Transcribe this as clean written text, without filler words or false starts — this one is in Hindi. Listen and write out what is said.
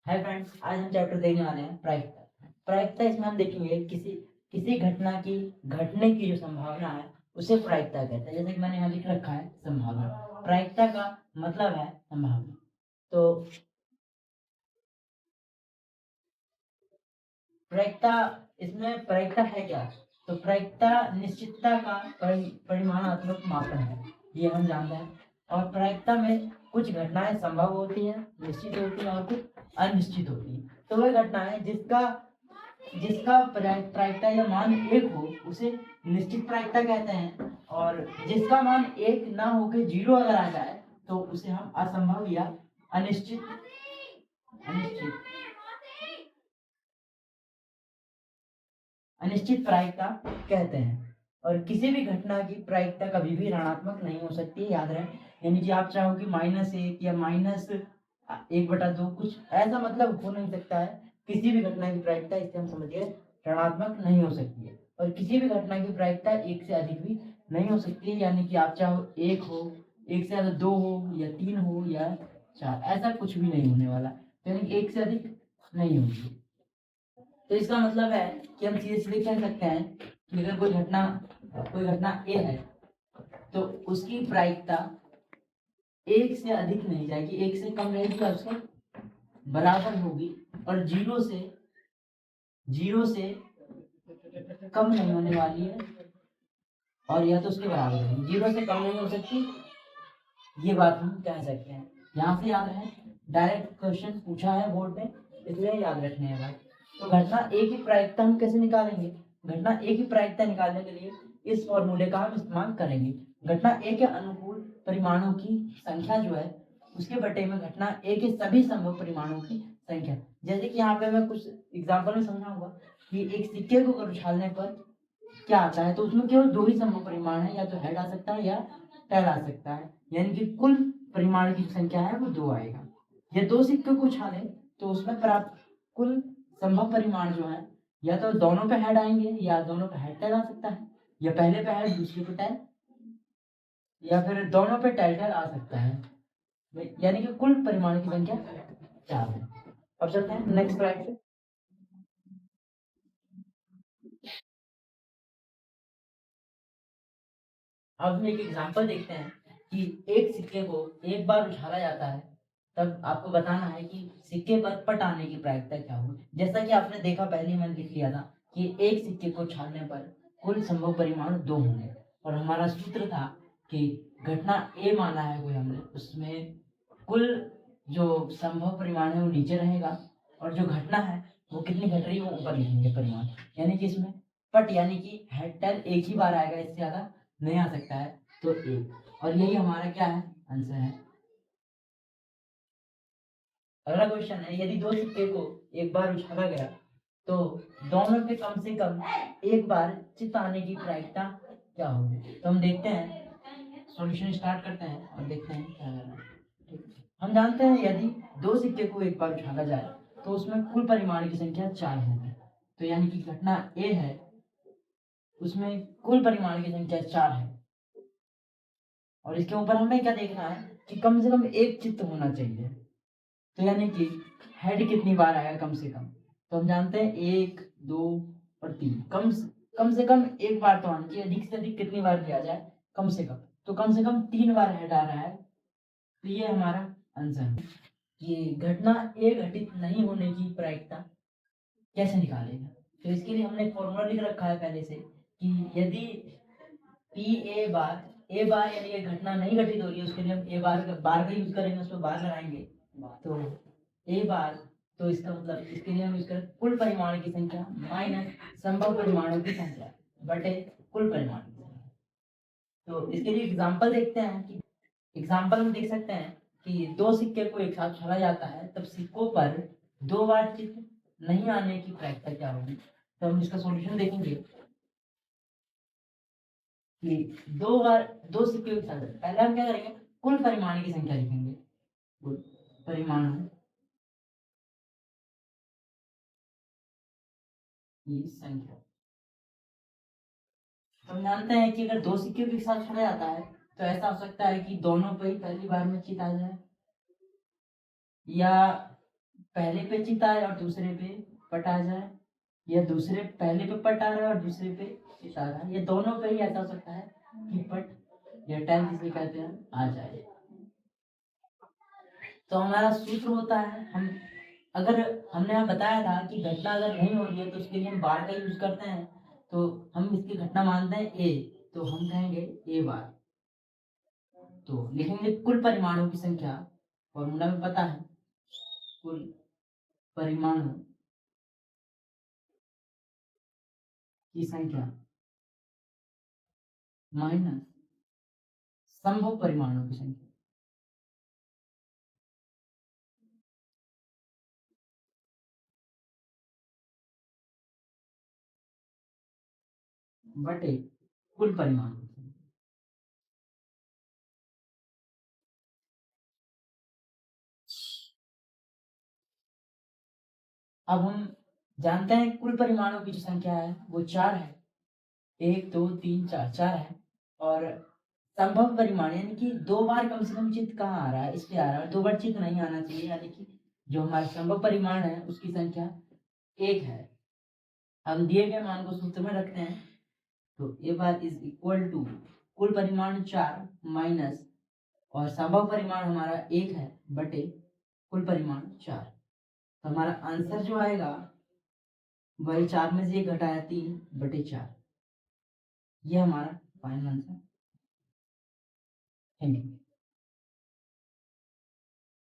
हाय फ्रेंड्स, आज हम चैप्टर देखने वाले हैं प्रायिकता। प्रायिकता इसमें हम देखेंगे किसी किसी घटना की घटने की जो संभावना है उसे प्रायिकता कहते हैं। जैसे कि मैंने यहाँ लिख रखा है संभावना। प्रायिकता का मतलब है संभावना। तो प्रायिकता, इसमें प्रायिकता है क्या? तो प्रायिकता निश्चितता का परिमाणात्मक मापन है, ये हम जानते हैं। और प्रायिकता में कुछ घटनाएं संभव होती हैं, निश्चित होती हैं, और कुछ अनिश्चित होती हैं। तो वह घटना है जिसका जिसका प्रायिकता या मान एक हो उसे निश्चित प्रायिकता कहते हैं, और जिसका मान एक ना होकर जीरो अगर आ जाए तो उसे हम असंभव या अनिश्चित अनिश्चित अनिश्चित प्रायिकता कहते हैं। और किसी भी घटना की प्रायिकता कभी भी ऋणात्मक नहीं हो सकती है, याद रहे। यानी कि आप चाहो कि -1 या -1/2 कुछ ऐसा मतलब हो नहीं सकता है। किसी भी घटना की प्रायिकता, इससे हम समझिए, ऋणात्मक नहीं हो सकती है। और किसी भी घटना की प्रायिकता एक से अधिक भी नहीं हो सकती है। यानी कि आप चाहो एक हो, एक से ज्यादा दो हो, या तीन हो, या चार, ऐसा कुछ भी नहीं होने वाला। यानी कि एक से अधिक नहीं होगी। तो इसका मतलब है कि हम सीधे सीधे कह सकते हैं कि अगर कोई घटना ए है तो उसकी प्रायिकता एक से अधिक नहीं जाएगी, एक से कम रहेगी या उसके बराबर होगी। और जीरो से कम नहीं होने वाली है, और यह तो उसके बराबर है। जीरो से कम नहीं हो सकती, ये बात हम कह सकते हैं। यहाँ से याद रहे, डायरेक्ट क्वेश्चन पूछा है बोर्ड में, इसलिए याद रखने हैं बात। तो घटना ए की प्रायिकता हम कैसे निकालेंगे? घटना ए की प्रायिकता निकालने के लिए इस फॉर्मूले का हम इस्तेमाल करेंगे। घटना ए के अनुकूल परिमाणों की संख्या जो है उसके बटे में घटना ए के सभी संभव परिमाणों की संख्या। जैसे कि यहाँ पे मैं कुछ एग्जाम्पल में समझाऊंगा कि एक सिक्के को उछालने पर क्या आता है, तो उसमें केवल दो ही संभव परिमाण है, या तो हेड आ सकता है या टेल आ सकता है। यानी कि कुल परिमाण की संख्या है वो दो आएगा। ये दो सिक्के को उछाले तो उसमें प्राप्त कुल संभव परिमाण जो है, या तो दोनों पे हेड आएंगे, या दोनों पे हेड टेल आ सकता है, या पहले पे हेड दूसरे पे टेल, या फिर दोनों पे टेल टेल आ सकता है। यानी कि कुल परिमाण की संख्या चार है। अब चलते हैं नेक्स्ट स्लाइड पे। अब हम एक एग्जांपल देखते हैं कि एक सिक्के को एक बार उछाला जाता है, तब आपको बताना है कि सिक्के पर पट आने की प्रायिकता क्या होगी। जैसा कि आपने देखा, पहले ही मैंने लिख लिया था कि एक सिक्के को उछालने पर कुल संभव परिमाण दो होंगे। और हमारा सूत्र था कि घटना ए माना है कोई हमने, उसमें कुल जो संभव परिमाण है वो नीचे रहेगा, और जो घटना है वो कितनी घट रही है वो ऊपर लिखेंगे परिमाण। यानी कि इसमें पट यानी कि हेड टेल एक ही बार आएगा, इससे ज्यादा नहीं आ सकता है, तो एक। और यही हमारा क्या है, आंसर है। अगला क्वेश्चन है, यदि दो सिक्के को एक बार उछाला गया तो दोनों पे कम से कम एक बार चित आने की प्रायिकता क्या होगी? तो हम देखते हैं, सॉल्यूशन स्टार्ट करते हैं और देखते हैं क्या करना है। ठीक। हम जानते हैं यदि दो सिक्के को एक बार उछाला जाए तो उसमें कुल परिमाण की संख्या चार होगी। तो यानी कि घटना ए है, उसमें कुल परिमाण की संख्या चार है। और इसके ऊपर हमें क्या देखना है कि कम से कम एक चित्त होना चाहिए। तो यानी कि हेड कितनी बार आएगा कम से कम? तो हम जानते हैं एक, दो और तीन। कम से कम एक बार तो आनी चाहिए। अधिक से अधिक कितनी बार किया जाए? कम से कम, तो कम से कम तीन बार हेड आ रहा है। तो ये हमारा आंसर है। ये घटना ए घटित नहीं होने की प्रायिकता कैसे निकालेगा? तो इसके लिए हमने फॉर्मूला लिख रखा है पहले से कि यदि ए बार यानी ये घटना नहीं घटित हो रही है, उसके लिए हम ए बार का यूज करेंगे, उसमें बार लगाएंगे। तो ए बार, तो इसका मतलब इसके लिए हम यूज करें कुल परिमाण की संख्या माइनस संभव परिमाणों की संख्या बटे कुल परिमाण की संख्या। तो इसके लिए एग्जांपल देखते हैं कि एग्जांपल में देख सकते हैं कि दो सिक्के को एक साथ छाला जाता है तब सिक्कों पर दो बार चिन्ह नहीं आने की प्रायिकता क्या होगी? तो हम इसका सॉल्यूशन देखेंगे कि दो सिक्के के साथ पहले हम क्या करेंगे, कुल परिमाण की संख्या लिखेंगे। कुल परिमाण की संख्या। तो हम जानते हैं कि अगर दो सिक्के को एक साथ छाड़ा जाता है तो ऐसा हो सकता है कि दोनों पे ही पहली बार में चित आ जाए, या पहले पे चित आए और दूसरे पे पट आ जाए, या दूसरे पहले पे पट आ रहा है और दूसरे पे चित आ रहा है, ये दोनों पे ही ऐसा हो सकता है कि पट या टैन जिसे कहते हैं आ जाए। तो हमारा सूत्र होता है, हम अगर हमने यहाँ बताया था कि घटना अगर नहीं हो रही है तो उसके लिए हम बार का यूज करते हैं, तो हम इसकी घटना मानते हैं ए, तो हम कहेंगे ए बार। तो लिखेंगे कुल परिमाणों की संख्या, फॉर्मूला में पता है, कुल परिमाणों की संख्या माइनस संभव परिमाणों की संख्या बटे कुल परिमाणों की संख्या। अब हम जानते हैं कुल परिमाणों की जो संख्या है वो 4 है, 1 2 3 4 4 है। और संभव परिमाण यानी कि 2 बार कम से कम चित्त कहाँ आ रहा है, इसलिए आ रहा है, 2 बार चित्त नहीं आना चाहिए, यानी कि जो हमारा संभव परिमाण है उसकी संख्या 1 है। हम दिए गए मान को सूत्र में रखते हैं, तो ए बार इज इक्वल टू कुल परिमाण 4 माइनस, और संभव परिमाण हमारा 1 है, बटे कुल परिमाण 4। तो हमारा आंसर जो आएगा वही 4 में से 1 घटाया 3 बटे 4, ये हमारा फाइनल आंसर है।